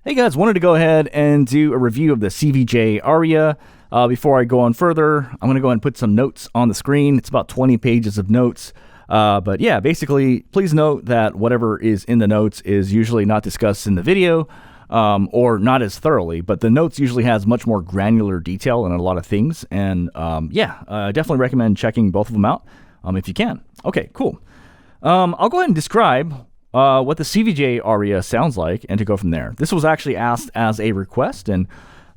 Hey guys, wanted to go ahead and do a review of the CVJ Aria. Before I go on further, I'm going to go ahead and put some notes on the screen. It's about 20 pages of notes. But yeah, basically, please note that whatever is in the notes is usually not discussed in the video or not as thoroughly. But the notes usually has much more granular detail in a lot of things. And I definitely recommend checking both of them out if you can. Okay, cool. I'll go ahead and describe what the CVJ Aria sounds like, and to go from there. This was actually asked as a request, and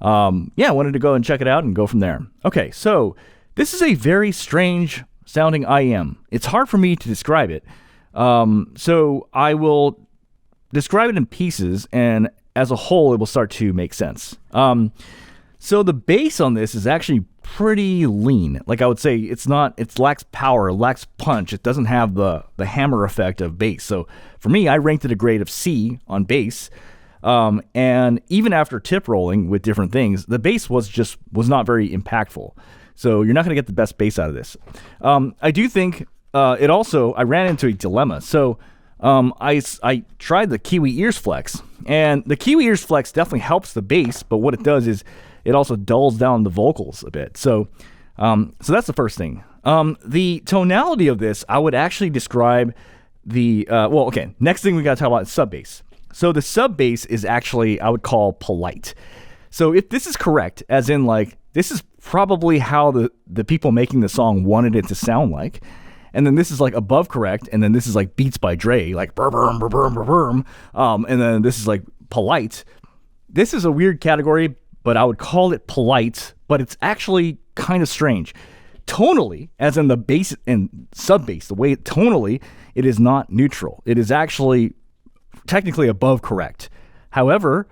I wanted to go and check it out and go from there. Okay, so this is a very strange sounding IEM. It's hard for me to describe it, so I will describe it in pieces, and as a whole, it will start to make sense. So the bass on this is actually pretty lean. Like I would say, it lacks power, it lacks punch. It doesn't have the hammer effect of bass. So for me, I ranked it a grade of C on bass. And even after tip rolling with different things, the bass was not very impactful. So you're not going to get the best bass out of this. I do think I ran into a dilemma. So I tried the Kiwi Ears Flex, and the Kiwi Ears Flex definitely helps the bass, but what it does is it also dulls down the vocals a bit. So that's the first thing. The tonality of this, I would actually describe next thing we got to talk about is sub bass. So the sub bass is actually, I would call polite. So if this is correct, as in like, this is probably how the people making the song wanted it to sound like. And then this is like above correct, and then this is like Beats by Dre, like burr, burr, burr, burr, burr, burr. And then this is like polite. This is a weird category, but I would call it polite, but it's actually kind of strange. Tonally, as in the bass and sub bass, the way tonally, it is not neutral. It is actually technically above correct. However,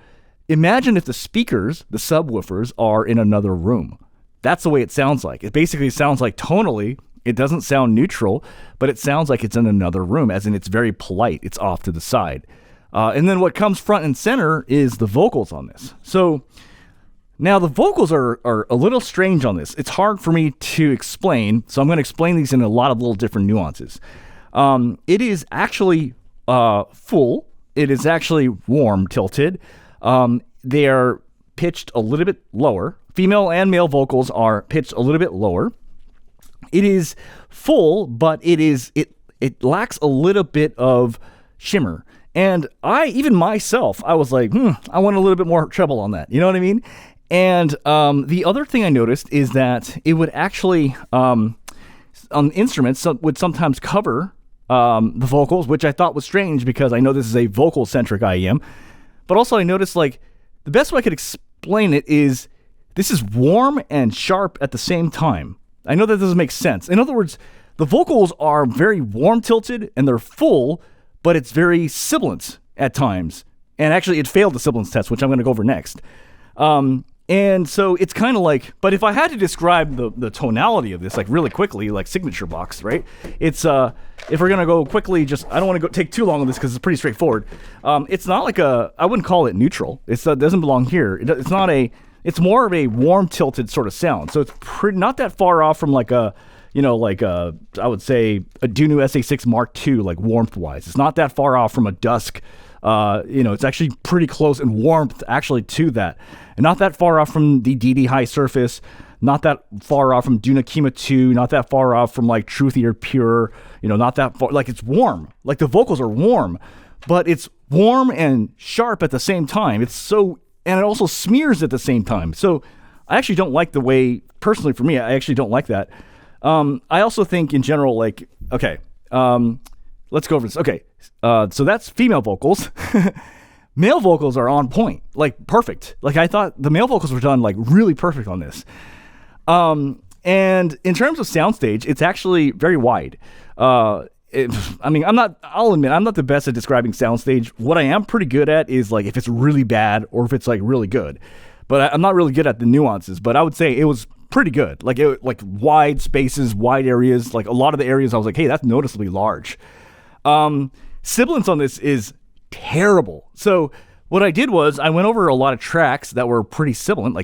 imagine if the speakers, the subwoofers, are in another room. That's the way it sounds like. It basically sounds like tonally, it doesn't sound neutral, but it sounds like it's in another room, as in it's very polite. It's off to the side. And then what comes front and center is the vocals on this. So now the vocals are a little strange on this. It's hard for me to explain, so I'm going to explain these in a lot of little different nuances. It is actually full. It is actually warm tilted. They are pitched a little bit lower. Female and male vocals are pitched a little bit lower. It is full, but it lacks a little bit of shimmer. And I was like, I want a little bit more treble on that. You know what I mean? And the other thing I noticed is that it would actually, on instruments, would sometimes cover the vocals, which I thought was strange because I know this is a vocal-centric IEM. But also I noticed, like, the best way I could explain it is this is warm and sharp at the same time. I know that doesn't make sense. In other words, the vocals are very warm tilted and they're full, but it's very sibilant at times. And actually, it failed the sibilance test, which I'm going to go over next. And so it's kind of like, but if I had to describe the tonality of this, like really quickly, like signature box, right? It's, if we're going to go quickly, I don't want to take too long on this because it's pretty straightforward. It's not like I wouldn't call it neutral. It doesn't belong here. It's more of a warm tilted sort of sound. So it's not that far off from like I would say a Dunu SA6 Mark II, like warmth wise. It's not that far off from a Dusk. It's actually pretty close in warmth actually to that. And not that far off from the DD High Surface, not that far off from Duna Kima 2, not that far off from like Truthy or Pure, not that far. Like it's warm. Like the vocals are warm, but it's warm and sharp at the same time. And it also smears at the same time. So I actually don't like the way, personally for me, I actually don't like that. I also think in general, like, okay, let's go over this. Okay, so that's female vocals. Male vocals are on point, like perfect. Like I thought the male vocals were done like really perfect on this. And in terms of soundstage, it's actually very wide. I'll admit, I'm not the best at describing soundstage. What I am pretty good at is like if it's really bad or if it's like really good. But I'm not really good at the nuances. But I would say it was pretty good. Like wide spaces, wide areas. Like a lot of the areas, I was like, hey, that's noticeably large. Sibilance on this is terrible. So what I did was I went over a lot of tracks that were pretty sibilant,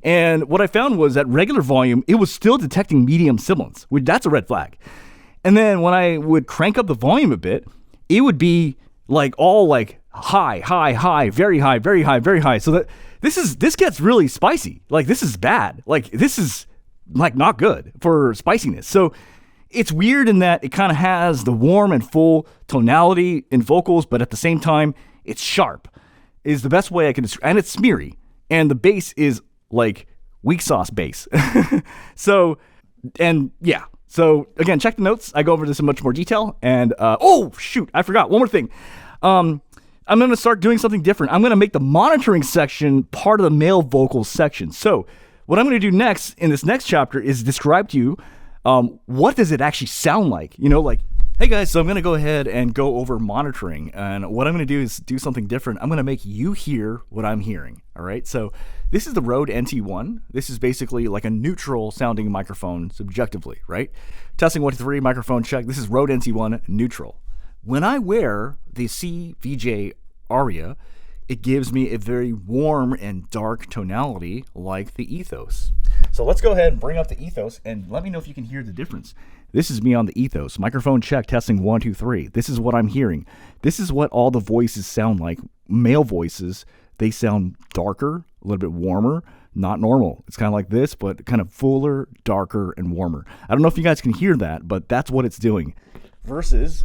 and what I found was at regular volume, it was still detecting medium sibilance, which that's a red flag. And then when I would crank up the volume a bit, it would be like all like high, high, high, very high, very high, very high. So that this gets really spicy. Like, this is bad. Like, this is like not good for spiciness. So it's weird in that it kind of has the warm and full tonality in vocals, but at the same time, it's sharp is the best way I can describe. And it's smeary. And the bass is like weak sauce bass. So again, check the notes. I go over this in much more detail. And oh shoot, I forgot one more thing. I'm going to start doing something different. I'm going to make the monitoring section part of the male vocals section. So what I'm going to do next in this next chapter is describe to you what does it actually sound like? You know, like, hey guys, so I'm going to go ahead and go over monitoring. And what I'm going to do is do something different. I'm going to make you hear what I'm hearing. All right. So this is the Rode NT1. This is basically like a neutral sounding microphone subjectively, right? Testing 1, 2, 3, microphone check. This is Rode NT1 neutral. When I wear the CVJ Aria, it gives me a very warm and dark tonality like the Ethos. So let's go ahead and bring up the Ethos and let me know if you can hear the difference. This is me on the Ethos. Microphone check, testing 1, 2, 3. This is what I'm hearing. This is what all the voices sound like. Male voices, they sound darker, a little bit warmer, not normal. It's kind of like this, but kind of fuller, darker, and warmer. I don't know if you guys can hear that, but that's what it's doing. Versus,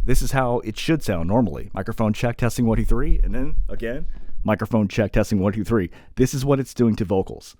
this is how it should sound normally. Microphone check, testing 1, 2, 3. And then, again, microphone check, testing 1, 2, 3. This is what it's doing to vocals.